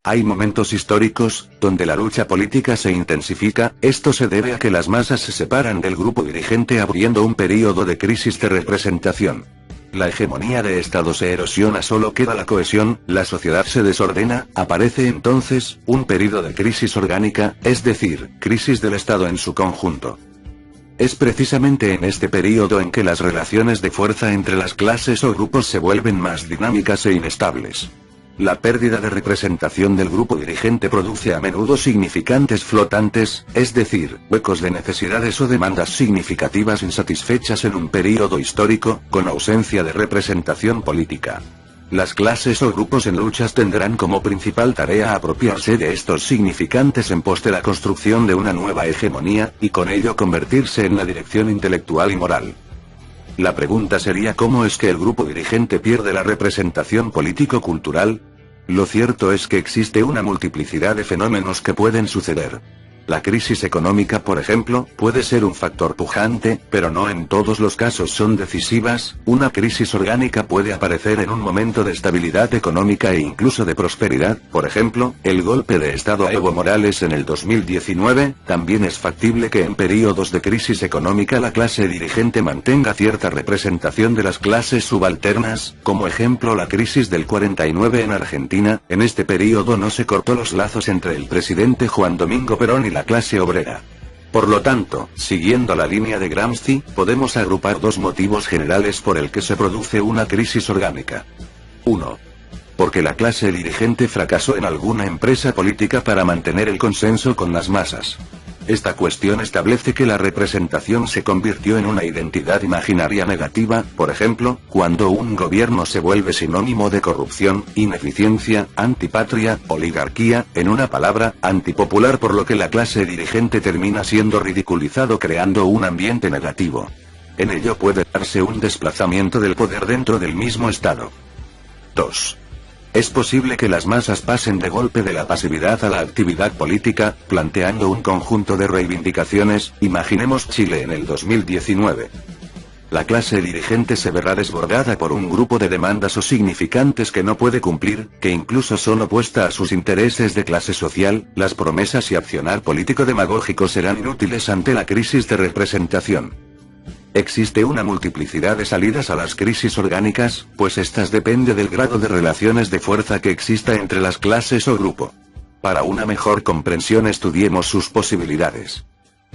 Hay momentos históricos, donde la lucha política se intensifica, esto se debe a que las masas se separan del grupo dirigente abriendo un período de crisis de representación. La hegemonía de Estado se erosiona, solo queda la cohesión, la sociedad se desordena, aparece entonces, un período de crisis orgánica, es decir, crisis del Estado en su conjunto. Es precisamente en este período en que las relaciones de fuerza entre las clases o grupos se vuelven más dinámicas e inestables. La pérdida de representación del grupo dirigente produce a menudo significantes flotantes, es decir, huecos de necesidades o demandas significativas insatisfechas en un período histórico, con ausencia de representación política. Las clases o grupos en luchas tendrán como principal tarea apropiarse de estos significantes en pos de la construcción de una nueva hegemonía, y con ello convertirse en la dirección intelectual y moral. La pregunta sería ¿cómo es que el grupo dirigente pierde la representación político-cultural? Lo cierto es que existe una multiplicidad de fenómenos que pueden suceder. La crisis económica, por ejemplo, puede ser un factor pujante, pero no en todos los casos son decisivas. Una crisis orgánica puede aparecer en un momento de estabilidad económica e incluso de prosperidad, por ejemplo, el golpe de Estado a Evo Morales en el 2019, también es factible que en períodos de crisis económica la clase dirigente mantenga cierta representación de las clases subalternas, como ejemplo la crisis del 49 en Argentina. En este período no se cortó los lazos entre el presidente Juan Domingo Perón y la clase obrera. Por lo tanto, siguiendo la línea de Gramsci, podemos agrupar dos motivos generales por el que se produce una crisis orgánica. 1. Porque la clase dirigente fracasó en alguna empresa política para mantener el consenso con las masas. Esta cuestión establece que la representación se convirtió en una identidad imaginaria negativa, por ejemplo, cuando un gobierno se vuelve sinónimo de corrupción, ineficiencia, antipatria, oligarquía, en una palabra, antipopular, por lo que la clase dirigente termina siendo ridiculizado creando un ambiente negativo. En ello puede darse un desplazamiento del poder dentro del mismo Estado. 2. Es posible que las masas pasen de golpe de la pasividad a la actividad política, planteando un conjunto de reivindicaciones. Imaginemos Chile en el 2019. La clase dirigente se verá desbordada por un grupo de demandas o significantes que no puede cumplir, que incluso son opuestas a sus intereses de clase social. Las promesas y accionar político demagógico serán inútiles ante la crisis de representación. Existe una multiplicidad de salidas a las crisis orgánicas, pues estas depende del grado de relaciones de fuerza que exista entre las clases o grupo. Para una mejor comprensión estudiemos sus posibilidades.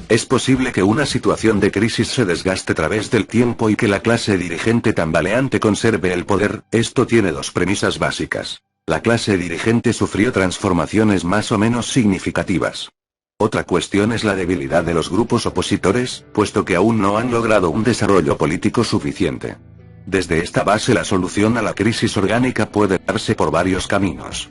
Es posible que una situación de crisis se desgaste a través del tiempo y que la clase dirigente tambaleante conserve el poder. Esto tiene dos premisas básicas. La clase dirigente sufrió transformaciones más o menos significativas. Otra cuestión es la debilidad de los grupos opositores, puesto que aún no han logrado un desarrollo político suficiente. Desde esta base la solución a la crisis orgánica puede darse por varios caminos.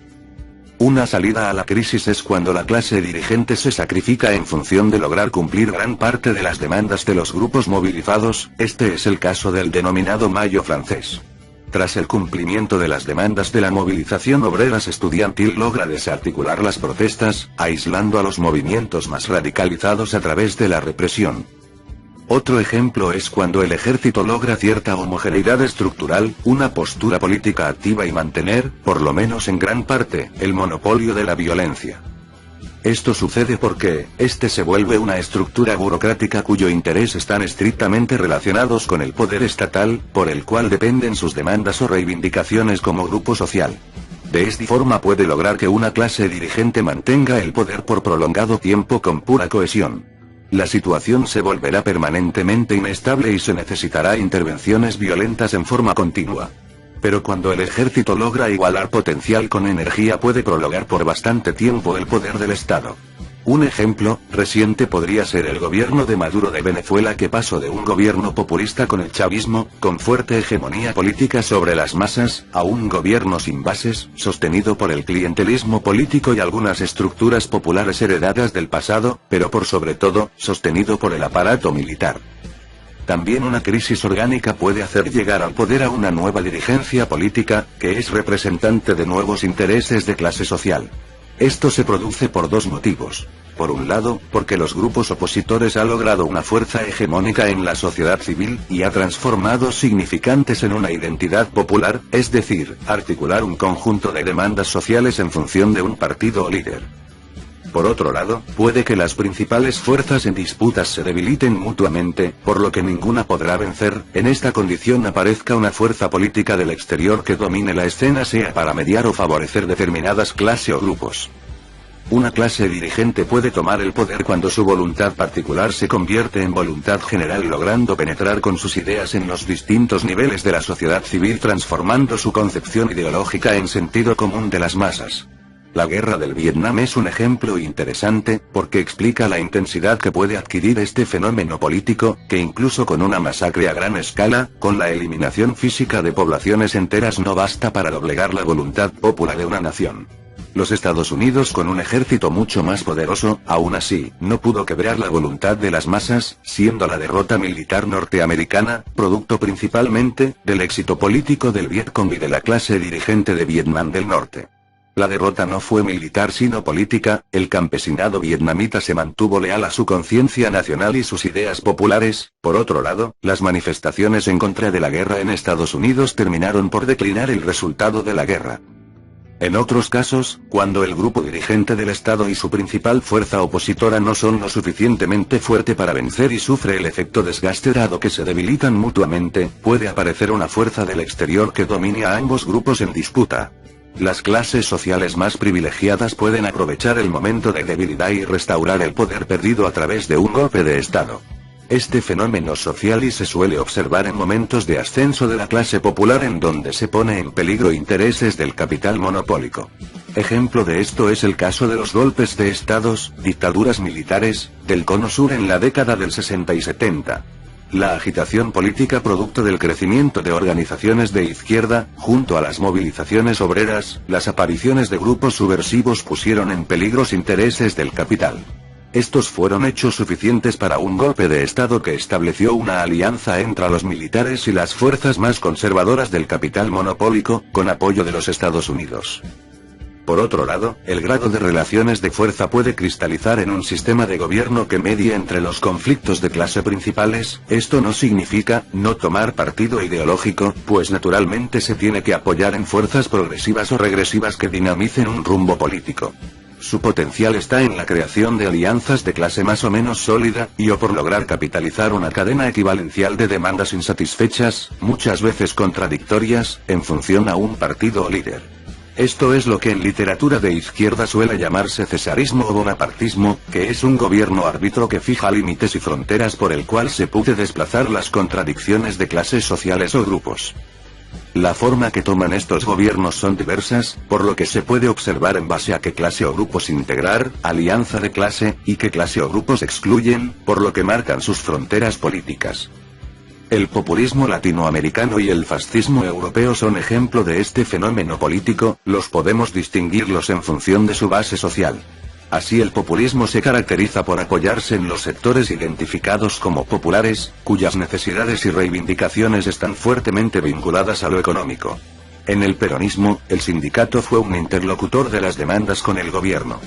Una salida a la crisis es cuando la clase dirigente se sacrifica en función de lograr cumplir gran parte de las demandas de los grupos movilizados. Este es el caso del denominado Mayo francés. Tras el cumplimiento de las demandas de la movilización obrera estudiantil logra desarticular las protestas, aislando a los movimientos más radicalizados a través de la represión. Otro ejemplo es cuando el ejército logra cierta homogeneidad estructural, una postura política activa y mantener, por lo menos en gran parte, el monopolio de la violencia. Esto sucede porque, este se vuelve una estructura burocrática cuyo interés están estrictamente relacionados con el poder estatal, por el cual dependen sus demandas o reivindicaciones como grupo social. De esta forma puede lograr que una clase dirigente mantenga el poder por prolongado tiempo con pura cohesión. La situación se volverá permanentemente inestable y se necesitará intervenciones violentas en forma continua. Pero cuando el ejército logra igualar potencial con energía puede prolongar por bastante tiempo el poder del Estado. Un ejemplo reciente podría ser el gobierno de Maduro de Venezuela, que pasó de un gobierno populista con el chavismo, con fuerte hegemonía política sobre las masas, a un gobierno sin bases, sostenido por el clientelismo político y algunas estructuras populares heredadas del pasado, pero por sobre todo, sostenido por el aparato militar. También una crisis orgánica puede hacer llegar al poder a una nueva dirigencia política, que es representante de nuevos intereses de clase social. Esto se produce por dos motivos. por un lado, porque los grupos opositores han logrado una fuerza hegemónica en la sociedad civil, y ha transformado significantes en una identidad popular, es decir, articular un conjunto de demandas sociales en función de un partido o líder. Por otro lado, puede que las principales fuerzas en disputas se debiliten mutuamente, por lo que ninguna podrá vencer. En esta condición aparezca una fuerza política del exterior que domine la escena, sea para mediar o favorecer determinadas clases o grupos. Una clase dirigente puede tomar el poder cuando su voluntad particular se convierte en voluntad general, logrando penetrar con sus ideas en los distintos niveles de la sociedad civil, transformando su concepción ideológica en sentido común de las masas. La guerra del Vietnam es un ejemplo interesante, porque explica la intensidad que puede adquirir este fenómeno político, que incluso con una masacre a gran escala, con la eliminación física de poblaciones enteras, no basta para doblegar la voluntad popular de una nación. Los Estados Unidos, con un ejército mucho más poderoso, aún así, no pudo quebrar la voluntad de las masas, siendo la derrota militar norteamericana, producto principalmente, del éxito político del Vietcong y de la clase dirigente de Vietnam del Norte. La derrota no fue militar sino política. El campesinado vietnamita se mantuvo leal a su conciencia nacional y sus ideas populares. Por otro lado, las manifestaciones en contra de la guerra en Estados Unidos terminaron por declinar el resultado de la guerra. En otros casos, cuando el grupo dirigente del Estado y su principal fuerza opositora no son lo suficientemente fuerte para vencer y sufre el efecto desgaste dado que se debilitan mutuamente, puede aparecer una fuerza del exterior que domine a ambos grupos en disputa. Las clases sociales más privilegiadas pueden aprovechar el momento de debilidad y restaurar el poder perdido a través de un golpe de Estado. Este fenómeno social y se suele observar en momentos de ascenso de la clase popular en donde se pone en peligro intereses del capital monopólico. Ejemplo de esto es el caso de los golpes de estados, dictaduras militares, del Cono Sur en la década del 60 y 70. La agitación política producto del crecimiento de organizaciones de izquierda, junto a las movilizaciones obreras, las apariciones de grupos subversivos pusieron en peligro los intereses del capital. Estos fueron hechos suficientes para un golpe de Estado que estableció una alianza entre los militares y las fuerzas más conservadoras del capital monopólico, con apoyo de los Estados Unidos. Por otro lado, el grado de relaciones de fuerza puede cristalizar en un sistema de gobierno que medie entre los conflictos de clase principales. Esto no significa no tomar partido ideológico, pues naturalmente se tiene que apoyar en fuerzas progresivas o regresivas que dinamicen un rumbo político. Su potencial está en la creación de alianzas de clase más o menos sólida, y o por lograr capitalizar una cadena equivalencial de demandas insatisfechas, muchas veces contradictorias, en función a un partido o líder. Esto es lo que en literatura de izquierda suele llamarse cesarismo o bonapartismo, que es un gobierno árbitro que fija límites y fronteras por el cual se puede desplazar las contradicciones de clases sociales o grupos. La forma que toman estos gobiernos son diversas, por lo que se puede observar en base a qué clase o grupos integrar, alianza de clase, y qué clase o grupos excluyen, por lo que marcan sus fronteras políticas. El populismo latinoamericano y el fascismo europeo son ejemplo de este fenómeno político. Los podemos distinguirlos en función de su base social. Así, el populismo se caracteriza por apoyarse en los sectores identificados como populares, cuyas necesidades y reivindicaciones están fuertemente vinculadas a lo económico. En el peronismo, el sindicato fue un interlocutor de las demandas con el gobierno.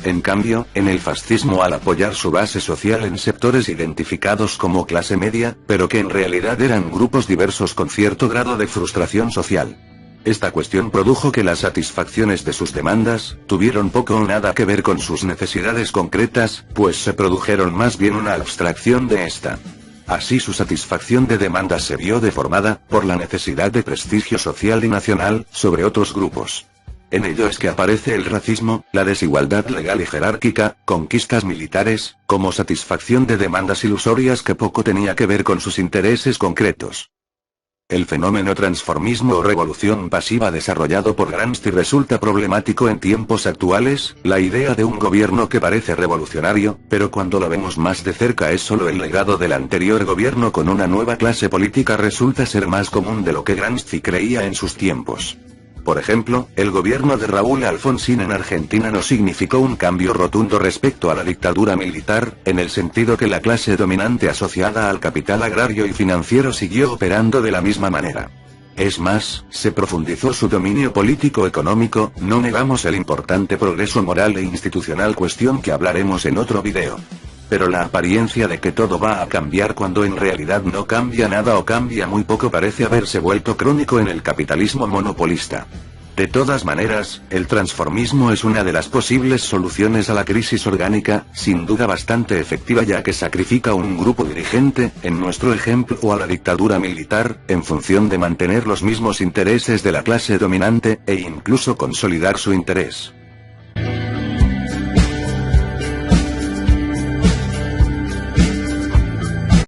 En cambio, en el fascismo, al apoyar su base social en sectores identificados como clase media, pero que en realidad eran grupos diversos con cierto grado de frustración social. Esta cuestión produjo que las satisfacciones de sus demandas tuvieron poco o nada que ver con sus necesidades concretas, pues se produjeron más bien una abstracción de esta. Así, su satisfacción de demandas se vio deformada por la necesidad de prestigio social y nacional sobre otros grupos. En ello es que aparece el racismo, la desigualdad legal y jerárquica, conquistas militares, como satisfacción de demandas ilusorias que poco tenía que ver con sus intereses concretos. El fenómeno transformismo o revolución pasiva desarrollado por Gramsci resulta problemático en tiempos actuales. La idea de un gobierno que parece revolucionario, pero cuando lo vemos más de cerca es solo el legado del anterior gobierno con una nueva clase política, resulta ser más común de lo que Gramsci creía en sus tiempos. Por ejemplo, el gobierno de Raúl Alfonsín en Argentina no significó un cambio rotundo respecto a la dictadura militar, en el sentido que la clase dominante asociada al capital agrario y financiero siguió operando de la misma manera. Es más, se profundizó su dominio político-económico, no negamos el importante progreso moral e institucional, cuestión que hablaremos en otro video. Pero la apariencia de que todo va a cambiar cuando en realidad no cambia nada o cambia muy poco parece haberse vuelto crónico en el capitalismo monopolista. De todas maneras, el transformismo es una de las posibles soluciones a la crisis orgánica, sin duda bastante efectiva ya que sacrifica a un grupo dirigente, en nuestro ejemplo o a la dictadura militar, en función de mantener los mismos intereses de la clase dominante, e incluso consolidar su interés.